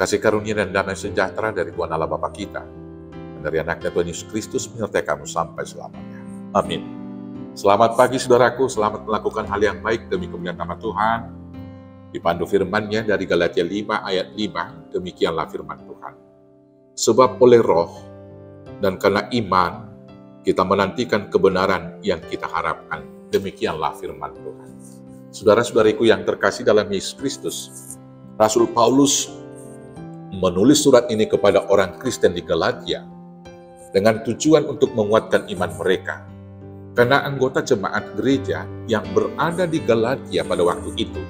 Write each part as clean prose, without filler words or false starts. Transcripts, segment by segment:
Kasih karunia dan damai sejahtera dari Tuhan Allah Bapa kita, dan dari anaknya Tuhan Yesus Kristus menyertai kamu sampai selamanya. Amin. Selamat pagi saudaraku, selamat melakukan hal yang baik demi kemuliaan nama Tuhan. Dipandu firman-Nya dari Galatia 5 ayat 5, demikianlah firman Tuhan. Sebab oleh roh dan karena iman, kita menantikan kebenaran yang kita harapkan. Demikianlah firman Tuhan. Saudara-saudariku yang terkasih dalam Yesus Kristus, Rasul Paulus menulis surat ini kepada orang Kristen di Galatia dengan tujuan untuk menguatkan iman mereka. Karena anggota jemaat gereja yang berada di Galatia pada waktu itu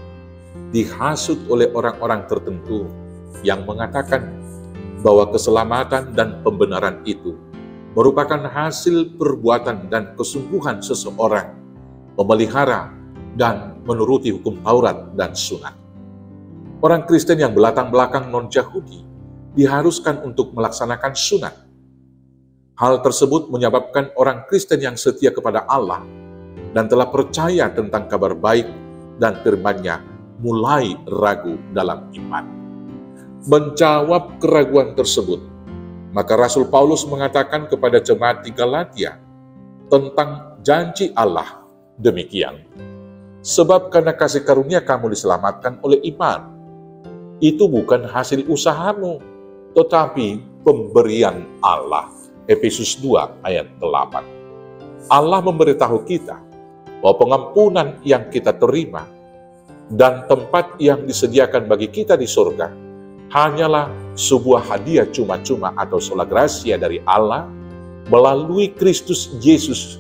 dihasut oleh orang-orang tertentu yang mengatakan bahwa keselamatan dan pembenaran itu merupakan hasil perbuatan dan kesungguhan seseorang memelihara dan menuruti hukum Taurat dan Sunat. Orang Kristen yang berlatar belakang non-Yahudi diharuskan untuk melaksanakan sunat. Hal tersebut menyebabkan orang Kristen yang setia kepada Allah dan telah percaya tentang kabar baik dan firman-Nya mulai ragu dalam iman. Menjawab keraguan tersebut, maka Rasul Paulus mengatakan kepada jemaat di Galatia tentang janji Allah demikian. Sebab karena kasih karunia kamu diselamatkan oleh iman. Itu bukan hasil usahamu, tetapi pemberian Allah. Efesus 2 ayat 8. Allah memberitahu kita bahwa pengampunan yang kita terima dan tempat yang disediakan bagi kita di surga hanyalah sebuah hadiah cuma-cuma atau sola gratia dari Allah melalui Kristus Yesus,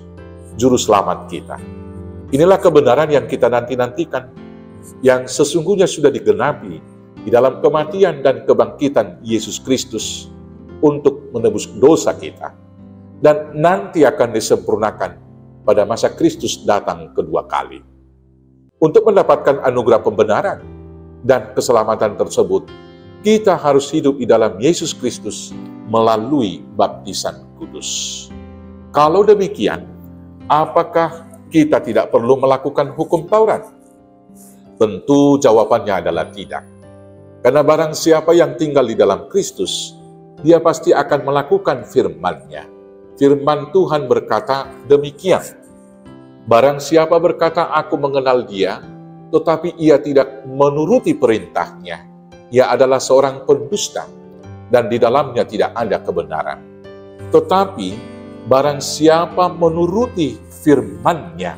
Juru Selamat kita. Inilah kebenaran yang kita nanti-nantikan, yang sesungguhnya sudah digenapi di dalam kematian dan kebangkitan Yesus Kristus untuk menebus dosa kita, dan nanti akan disempurnakan pada masa Kristus datang kedua kali. Untuk mendapatkan anugerah pembenaran dan keselamatan tersebut, kita harus hidup di dalam Yesus Kristus melalui baptisan kudus. Kalau demikian, apakah kita tidak perlu melakukan hukum Taurat? Tentu jawabannya adalah tidak. Karena barang siapa yang tinggal di dalam Kristus, dia pasti akan melakukan firman-Nya. Firman Tuhan berkata demikian. Barang siapa berkata, aku mengenal dia, tetapi ia tidak menuruti perintah-Nya, ia adalah seorang pendusta, dan di dalamnya tidak ada kebenaran. Tetapi barang siapa menuruti firman-Nya,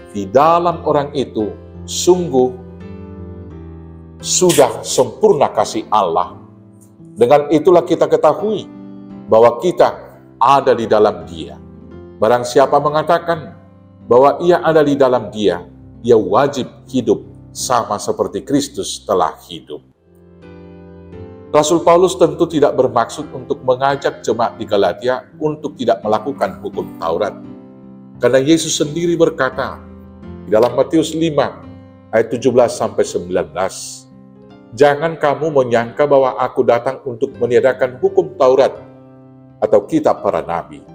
di dalam orang itu sungguh sudah sempurna kasih Allah. Dengan itulah kita ketahui bahwa kita ada di dalam Dia. Barang siapa mengatakan bahwa ia ada di dalam Dia, ia wajib hidup sama seperti Kristus telah hidup. Rasul Paulus tentu tidak bermaksud untuk mengajak jemaat di Galatia untuk tidak melakukan hukum Taurat. Karena Yesus sendiri berkata di dalam Matius 5 ayat 17-19, jangan kamu menyangka bahwa aku datang untuk meniadakan hukum Taurat atau kitab para nabi.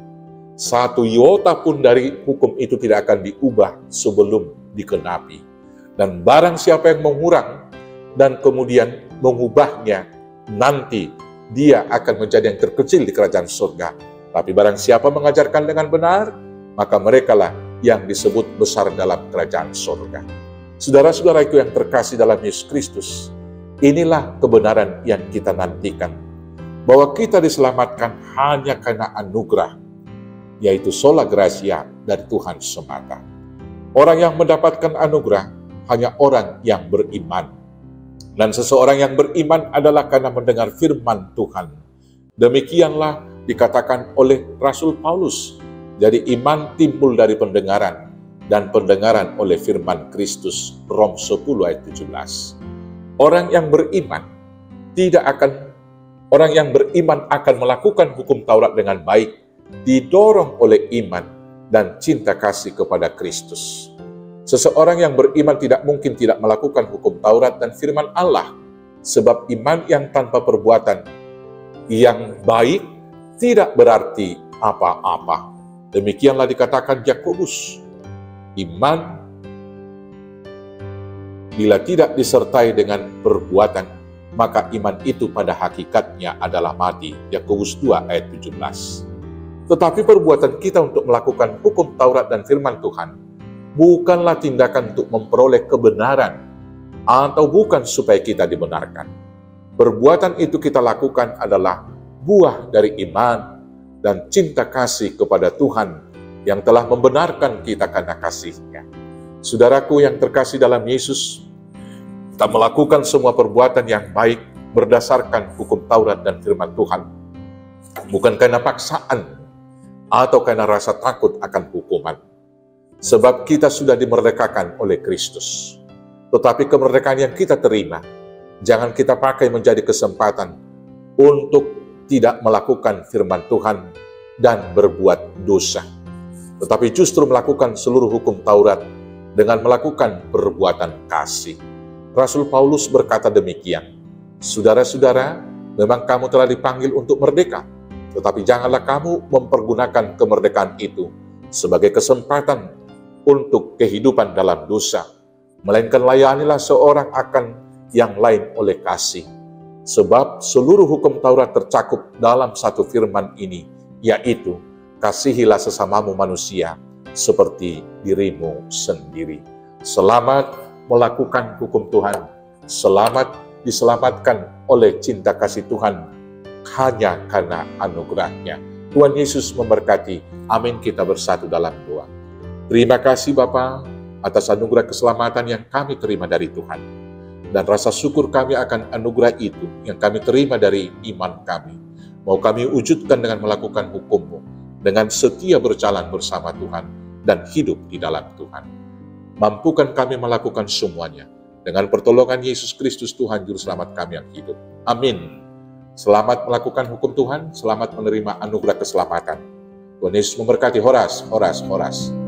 Satu iota pun dari hukum itu tidak akan diubah sebelum dikenapi. Dan barang siapa yang mengurang dan kemudian mengubahnya, nanti dia akan menjadi yang terkecil di kerajaan surga. Tapi barang siapa mengajarkan dengan benar, maka merekalah yang disebut besar dalam kerajaan surga. Saudara-saudaraku yang terkasih dalam Yesus Kristus, inilah kebenaran yang kita nantikan, bahwa kita diselamatkan hanya karena anugerah, yaitu sola gratia dari Tuhan semata. Orang yang mendapatkan anugerah hanya orang yang beriman. Dan seseorang yang beriman adalah karena mendengar firman Tuhan. Demikianlah dikatakan oleh Rasul Paulus. Jadi iman timbul dari pendengaran, dan pendengaran oleh firman Kristus. Rom 10 ayat 17. Orang yang beriman akan melakukan hukum Taurat dengan baik, didorong oleh iman dan cinta kasih kepada Kristus. Seseorang yang beriman tidak mungkin tidak melakukan hukum Taurat dan firman Allah, sebab iman yang tanpa perbuatan yang baik tidak berarti apa-apa. Demikianlah dikatakan Yakobus, iman bila tidak disertai dengan perbuatan maka iman itu pada hakikatnya adalah mati. Yakobus 2 ayat 17. Tetapi perbuatan kita untuk melakukan hukum Taurat dan firman Tuhan bukanlah tindakan untuk memperoleh kebenaran atau bukan supaya kita dibenarkan. Perbuatan itu kita lakukan adalah buah dari iman dan cinta kasih kepada Tuhan yang telah membenarkan kita karena kasih-Nya. Saudaraku yang terkasih dalam Yesus, kita melakukan semua perbuatan yang baik berdasarkan hukum Taurat dan firman Tuhan, bukan karena paksaan atau karena rasa takut akan hukuman. Sebab kita sudah dimerdekakan oleh Kristus. Tetapi kemerdekaan yang kita terima, jangan kita pakai menjadi kesempatan untuk tidak melakukan firman Tuhan dan berbuat dosa. Tetapi justru melakukan seluruh hukum Taurat dengan melakukan perbuatan kasih. Rasul Paulus berkata demikian, "Saudara-saudara, memang kamu telah dipanggil untuk merdeka, tetapi janganlah kamu mempergunakan kemerdekaan itu sebagai kesempatan untuk kehidupan dalam dosa, melainkan layanilah seorang akan yang lain oleh kasih. Sebab seluruh hukum Taurat tercakup dalam satu firman ini, yaitu, kasihilah sesamamu manusia seperti dirimu sendiri." Selamat melakukan hukum Tuhan, selamat diselamatkan oleh cinta kasih Tuhan hanya karena anugerah-Nya. Tuhan Yesus memberkati. Amin. Kita bersatu dalam doa. Terima kasih Bapa atas anugerah keselamatan yang kami terima dari Tuhan. Dan rasa syukur kami akan anugerah itu yang kami terima dari iman kami. Mau kami wujudkan dengan melakukan hukum-Mu, dengan setia berjalan bersama Tuhan dan hidup di dalam Tuhan. Mampukan kami melakukan semuanya dengan pertolongan Yesus Kristus Tuhan Juru Selamat kami yang hidup. Amin. Selamat melakukan hukum Tuhan, selamat menerima anugerah keselamatan. Tuhan Yesus memberkati. Horas, horas, horas.